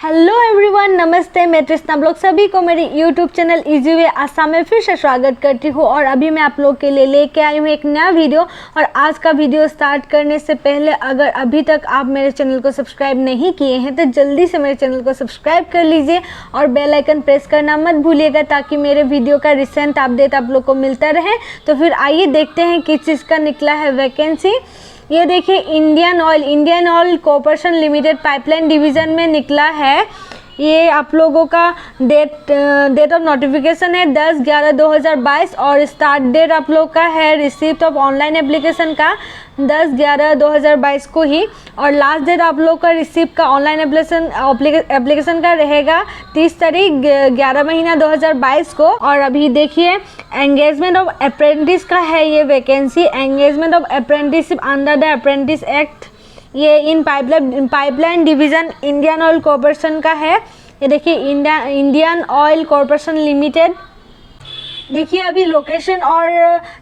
Hello everyone, नमस्ते। मैं तृष्णा, आप लोग सभी को मेरे YouTube channel easy way Assam में फिर से स्वागत करती हूँ। और अभी मैं आप लोग के लिए लेके आई हूँ एक नया वीडियो। और आज का वीडियो स्टार्ट करने से पहले अगर अभी तक आप मेरे चैनल को सब्सक्राइब नहीं किए हैं तो जल्दी से मेरे चैनल को सब्सक्राइब कर लीजिए और बेल आइकन प्रेस करना मत भूलिएगा, ताकि मेरे वीडियो का रिसेंट अपडेट आप लोग को मिलता रहे। तो फिर आइए देखते हैं किस चीज़ का निकला है वैकेंसी। ये देखिए, Indian Oil corporation limited pipeline division में निकला है। ये आप लोगों का डेट ऑफ नोटिफिकेशन है 10/11/2022 और स्टार्ट डेट आप लोग का है रिसीप्ट ऑफ ऑनलाइन एप्लीकेशन का 10/11/2022 को ही। और लास्ट डेट आप लोग का रिसीप्ट का ऑनलाइन एप्लीकेशन का रहेगा 30 तारीख 11 महीना 2022 को। और अभी देखिए, एंगेजमेंट ऑफ अप्रेंटिस का है ये vacancy. Engagement of apprenticeship under the apprentice act, ये in pipeline division Indian Oil Corporation का है। ये देखिए, इंडियन ऑयल कॉरपोरेशन लिमिटेड। देखिए अभी लोकेशन और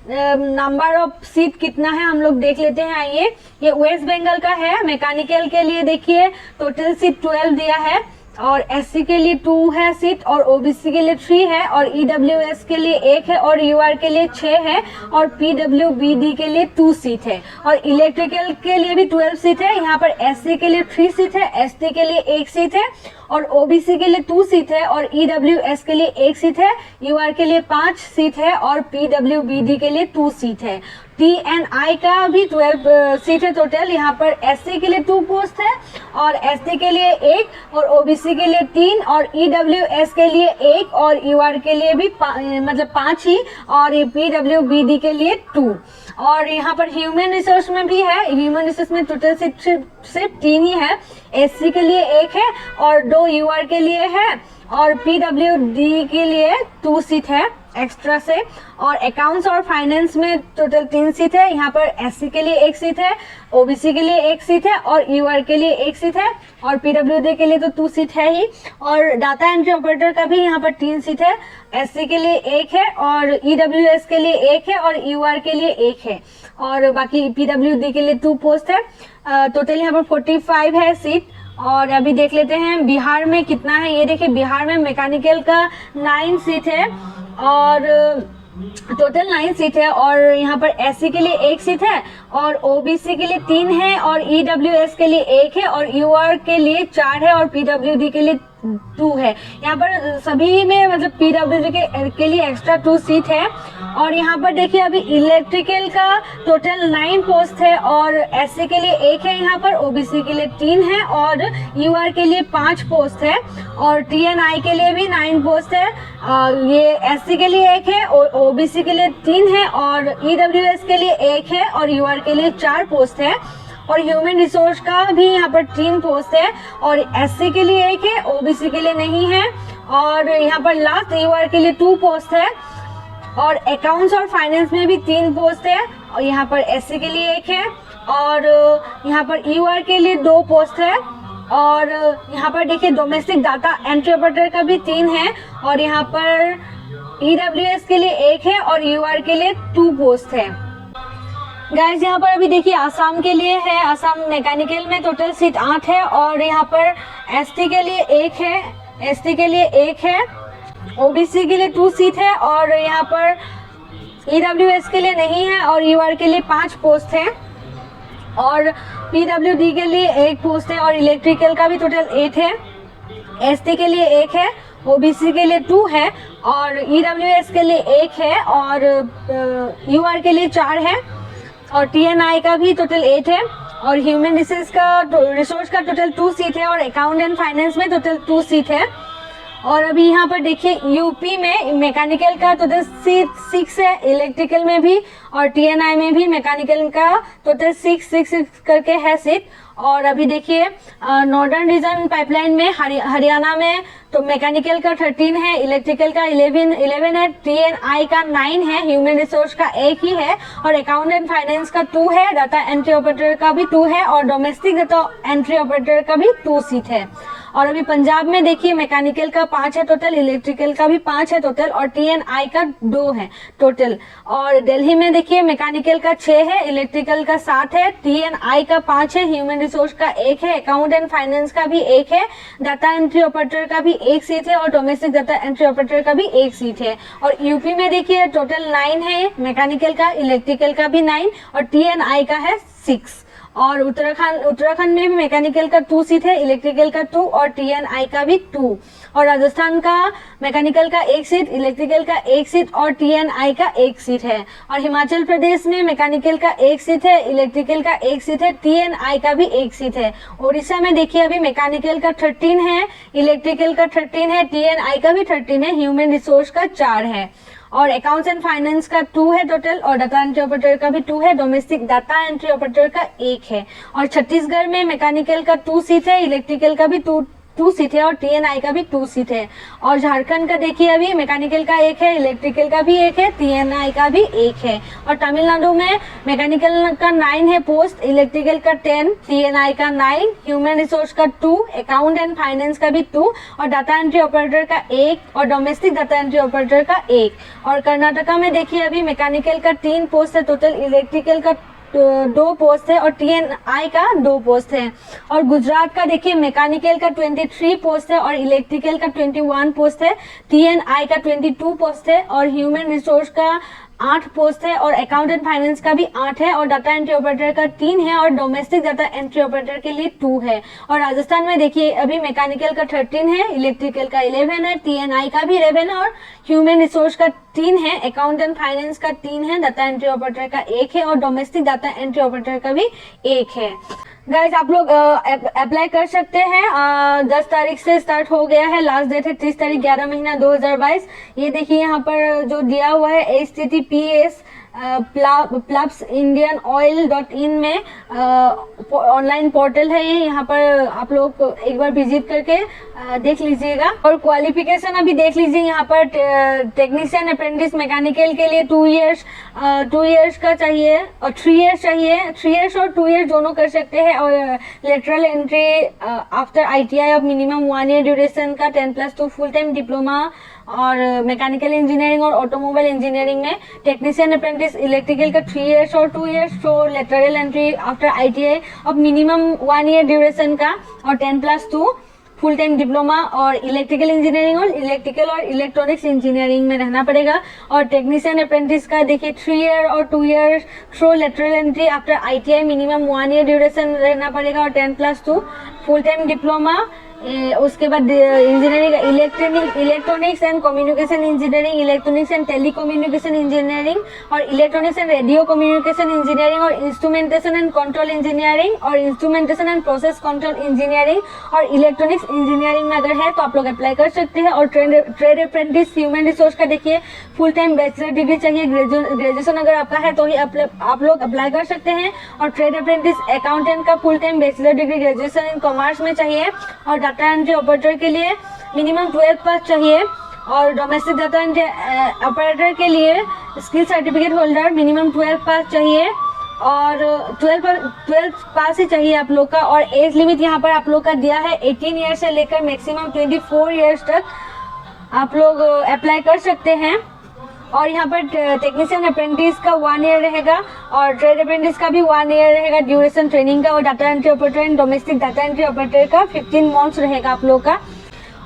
नंबर ऑफ सीट कितना है हम लोग देख लेते हैं। आइए, ये वेस्ट बंगाल का है। मैकेनिकल के लिए देखिए टोटल सीट 12 दिया है और एससी के लिए 2 है सीट और ओबीसी के लिए 3 है और ईडब्ल्यूएस के लिए 1 है और यूआर के लिए 6 है और पीडब्ल्यूबीडी के लिए 2 सीट है और इलेक्ट्रिकल के लिए भी 12 सीट है। यहाँ पर एससी के लिए 3 सीट है, एसटी के लिए 1 सीट है और ओबीसी के लिए 2 सीट है और ईडब्ल्यूएस के लिए 1 सीट है, यूआर के लिए 5 सीट है और पीडब्ल्यूबीडी के लिए 2 सीट है। टीएनआई का भी 12 सीट है टोटल। यहाँ पर एससी के लिए 2 पोस्ट है और एसटी के लिए 1 और ओबीसी के लिए 3 और ईडब्ल्यूएस के लिए 1 और यूआर के लिए भी मतलब 5 ही और पीडब्ल्यूबीडी के लिए 2। और यहाँ पर ह्यूमन रिसोर्स में भी है। ह्यूमन रिसोर्स में टोटल सीट सिर्फ 3 ही है। एससी के लिए 1 है और 2 यूआर के लिए है और पीडब्ल्यूडी के लिए 2 सीट है एक्स्ट्रा से। और अकाउंट्स और फाइनेंस में टोटल 3 सीट है। यहाँ पर एससी के लिए 1 सीट है, ओबीसी के लिए 1 सीट है और यूआर के लिए 1 सीट है और पीडब्ल्यूडी के लिए तो 2 सीट है ही। और डाटा एंट्री ऑपरेटर का भी यहाँ पर 3 सीट है। एससी के लिए 1 है और ईडब्ल्यूएस के लिए 1 है और यूआर के लिए 1 है और बाकी पीडब्ल्यूडी के लिए 2 पोस्ट है। टोटल यहाँ पर 45 है सीट। और अभी देख लेते हैं बिहार में कितना है। ये देखिए, बिहार में मैकेनिकल का 9 सीट है और टोटल 9 सीट है और यहाँ पर एससी के लिए 1 सीट है और ओबीसी के लिए 3 है और ईडब्ल्यूएस के लिए 1 है और यूआर के लिए 4 है और पीडब्ल्यूडी के लिए 2 है। यहाँ पर सभी में मतलब पीडब्ल्यूडी के लिए एक्स्ट्रा 2 सीट है। और यहाँ पर देखिए, अभी इलेक्ट्रिकल का टोटल 9 पोस्ट है और एससी के लिए 1 है, यहाँ पर ओबीसी के लिए 3 है और यूआर के लिए 5 पोस्ट है और टीएनआई के लिए भी 9 पोस्ट है। ये एससी के लिए 1 है, ओबीसी के लिए 3 है और ईडब्ल्यूएस के लिए 1 है और यूआर के लिए 4 पोस्ट है। और ह्यूमन रिसोर्स का भी यहाँ पर 3 पोस्ट है और एससी के लिए 1 है, ओबीसी के लिए नहीं है और यहाँ पर लास्ट यूआर के लिए 2 पोस्ट है। और अकाउंट्स और फाइनेंस में भी 3 पोस्ट है और यहाँ पर एससी के लिए 1 है और यहाँ पर यूआर के लिए 2 पोस्ट है। और यहाँ पर देखिए, डोमेस्टिक डाटा एंट्री ऑपरेटर का भी 3 है और यहाँ पर ईडब्ल्यूएस के लिए 1 है और यूआर के लिए 2 पोस्ट है। गाइस, यहाँ पर अभी देखिए आसाम के लिए है। आसाम मैकेनिकल में टोटल सीट 8 है और यहाँ पर एसटी के लिए 1 है, एसटी के लिए 1 है, ओबीसी के लिए 2 सीट है और यहाँ पर ईडब्ल्यूएस के लिए नहीं है और यूआर के लिए 5 पोस्ट है और पीडब्ल्यूडी के लिए 1 पोस्ट है और इलेक्ट्रिकल का भी टोटल 8 है। एसटी के लिए 1 है, ओबीसी के लिए 2 है और ईडब्ल्यूएस के लिए 1 है और यूआर के लिए 4 है और टीएनआई का भी टोटल 8 है और ह्यूमन रिसोर्स का टोटल 2 सीट है और अकाउंट एंड फाइनेंस में टोटल 2 सीट है। और अभी यहाँ पर देखिए, यूपी में मैकेनिकल का टोटल सीट 6 है, इलेक्ट्रिकल में भी और टीएनआई में भी मैकेनिकल का टोटल 6 करके है सीट। और अभी देखिए, नॉर्दर्न रीजन पाइपलाइन में हरियाणा में तो मैकेनिकल का 13 है, इलेक्ट्रिकल का 11 है, टीएनआई का 9 है, ह्यूमन रिसोर्स का 1 ही है और अकाउंट एंड फाइनेंस का 2 है, डाटा एंट्री ऑपरेटर का भी 2 है और डोमेस्टिक डाटा एंट्री ऑपरेटर का भी 2 सीट है। और अभी पंजाब में देखिए, मैकेनिकल का 5 है टोटल, इलेक्ट्रिकल का भी 5 है टोटल और टीएनआई का 2 है टोटल। और दिल्ली में देखिए, मैकेनिकल का 6 है, इलेक्ट्रिकल का 7 है, टीएनआई का 5 है, ह्यूमन रिसोर्स का एक है, अकाउंट एंड फाइनेंस का भी एक है, डाटा एंट्री ऑपरेटर का भी एक सीट है और डोमेस्टिक डाटा एंट्री ऑपरेटर का भी एक सीट है। और यूपी में देखिए टोटल 9 है, मैकेनिकल का, इलेक्ट्रिकल का भी 9 और TNI का है 6। और उत्तराखंड में भी मैकेनिकल का 2 सीट है, इलेक्ट्रिकल का 2 और TNI का भी 2। और राजस्थान का मैकेनिकल का 1 सीट, इलेक्ट्रिकल का 1 सीट और TNI का 1 सीट है। और हिमाचल प्रदेश में मैकेनिकल का 1 सीट है, इलेक्ट्रिकल का 1 सीट है, TNI का भी 1 सीट है। उड़ीसा में देखिए अभी मैकेनिकल का 13 है, इलेक्ट्रिकल का 13 है, TNI का भी 13 है, ह्यूमन रिसोर्स का 4 है और अकाउंट्स एंड फाइनेंस का 2 है टोटल और डाटा एंट्री ऑपरेटर का भी 2 है, डोमेस्टिक डाटा एंट्री ऑपरेटर का 1 है। और छत्तीसगढ़ में मैकेनिकल का 2 सीट है, इलेक्ट्रिकल का भी 2 सीट है और TNI का भी 2 सीट है। और झारखंड का देखिए अभी मैकेनिकल का 1 है, इलेक्ट्रिकल का भी 1 है, TNI का भी 1 है। और तमिलनाडु में मैकेनिकल का 9 है पोस्ट, इलेक्ट्रिकल का 10, TNI का 9, ह्यूमन रिसोर्स का 2, अकाउंट एंड फाइनेंस का भी 2 और डाटा एंट्री ऑपरेटर का 1 और डोमेस्टिक डाटा एंट्री ऑपरेटर का 1। और कर्नाटका में देखिए अभी मैकेनिकल का 3 पोस्ट है टोटल, इलेक्ट्रिकल का 2 पोस्ट है और TNI का 2 पोस्ट है। और गुजरात का देखिए मैकेनिकल का 23 पोस्ट है और इलेक्ट्रिकल का 21 पोस्ट है, TNI का 22 पोस्ट है और ह्यूमन रिसोर्स का 8 पोस्ट है और अकाउंट एंड फाइनेंस का भी 8 है और डाटा एंट्री ऑपरेटर का 3 है और डोमेस्टिक डाटा एंट्री ऑपरेटर के लिए 2 है। और राजस्थान में देखिए अभी मैकेनिकल का 13 है, इलेक्ट्रिकल का 11 है, TNI का भी 11 है और ह्यूमन रिसोर्स का 3 है, अकाउंट एंड फाइनेंस का 3 है, डाटा एंट्री ऑपरेटर का 1 है और डोमेस्टिक डाटा एंट्री ऑपरेटर का भी 1 है। गाइस आप लोग अप्लाई कर सकते हैं, 10 तारीख से स्टार्ट हो गया है, लास्ट डेट है 30 तारीख 11 महीना 2022। ये देखिए यहाँ पर जो दिया हुआ है https plubsindianoil.in में ऑनलाइन पोर्टल है ये, यहाँ पर आप लोग एक बार विजिट करके देख लीजिएगा। और क्वालिफिकेशन अभी देख लीजिए, यहाँ पर टेक्नीशियन अप्रेंटिस मैकेनिकल के लिए 2 इयर्स का चाहिए और 3 इयर्स चाहिए, 3 इयर्स और 2 इयर्स दोनों कर सकते हैं। और lateral entry after ITI of minimum 1 year duration का 10+2 फुल टाइम डिप्लोमा और मैकेनिकल इंजीनियरिंग और ऑटोमोबाइल इंजीनियरिंग में टेक्नीशियन अप्रेंटिस इलेक्ट्रिकल का 3 इयर्स और 2 इयर्स, तो lateral entry after ITI of minimum 1 year duration का और 10+2 फुल टाइम डिप्लोमा और इलेक्ट्रिकल इंजीनियरिंग और इलेक्ट्रॉनिक्स इंजीनियरिंग में रहना पड़ेगा। और टेक्नीशियन अप्रेंटिस का देखिए 3 ईयर और 2 years through lateral entry after ITI minimum 1 year duration रहना पड़ेगा और 10+2 फुल टाइम डिप्लोमा। उसके बाद engineering electronics and communication engineering, electronics and telecommunication engineering और electronics and radio communication engineering और इंस्ट्रूमेंटेशन एंड कंट्रोल इंजीनियरिंग और instrumentation and process control engineering और electronics engineering में अगर है तो आप लोग अप्लाई कर सकते हैं। और ट्रेड अप्रेंटिस ह्यूमन रिसोर्स का देखिए फुल टाइम बैचलर डिग्री चाहिए, ग्रेजुएशन अगर आपका है तो ही आप लोग अप्लाई कर सकते हैं। और ट्रेड अप्रेंटिस अकाउंटेंट का full time bachelor degree graduation in commerce में चाहिए और डाटा एंट्री ऑपरेटर के लिए मिनिमम 12 पास चाहिए और डोमेस्टिक डाटा एंट्री ऑपरेटर के लिए स्किल सर्टिफिकेट होल्डर मिनिमम 12 पास चाहिए और 12 पास ही चाहिए आप लोग का। और एज लिमिट यहाँ पर आप लोग का दिया है 18 ईयर से लेकर मैक्सिमम 24 ईयर्स तक आप लोग अप्लाई कर सकते हैं। और यहाँ पर टेक्नीशियन अप्रेंटिस का 1 ईयर रहेगा और ट्रेड अप्रेंटिस का भी 1 ईयर रहेगा ड्यूरेशन ट्रेनिंग का और data entry operator and domestic data entry operator का 15 मंथ्स रहेगा आप लोग का।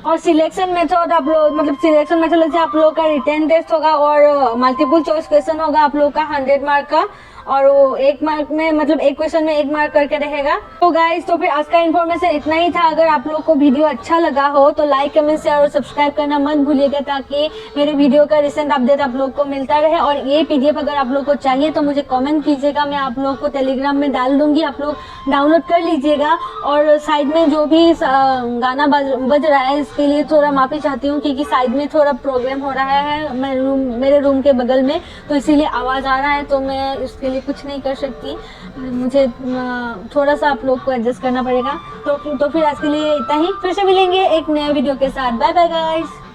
और सिलेक्शन मेथड आप लोग सिलेक्शन मेथड से आप लोग का रिटन टेस्ट होगा और मल्टीपल चॉइस क्वेश्चन होगा आप लोग का 100 मार्क का और वो 1 मार्क में एक क्वेश्चन में 1 मार्क करके रहेगा। तो गाइस तो फिर आज का इन्फॉर्मेशन इतना ही था। अगर आप लोग को वीडियो अच्छा लगा हो तो लाइक कमेंट शेयर और सब्सक्राइब करना मत भूलिएगा ताकि मेरे वीडियो का रिसेंट अपडेट आप लोग को मिलता रहे। और ये PDF अगर आप लोग को चाहिए तो मुझे कमेंट कीजिएगा, मैं आप लोग को टेलीग्राम में डाल दूंगी, आप लोग डाउनलोड कर लीजिएगा। और साइड में जो भी गाना बज रहा है इसके लिए थोड़ा माफ़ी चाहती हूँ क्योंकि साइड में थोड़ा प्रॉब्लम हो रहा है मेरे रूम के बगल में, तो इसीलिए आवाज़ आ रहा है, तो मैं इसके लिए कुछ नहीं कर सकती, मुझे थोड़ा सा आप लोग को एडजस्ट करना पड़ेगा। तो फिर आज के लिए इतना ही, फिर से मिलेंगे एक नया वीडियो के साथ। Bye bye guys.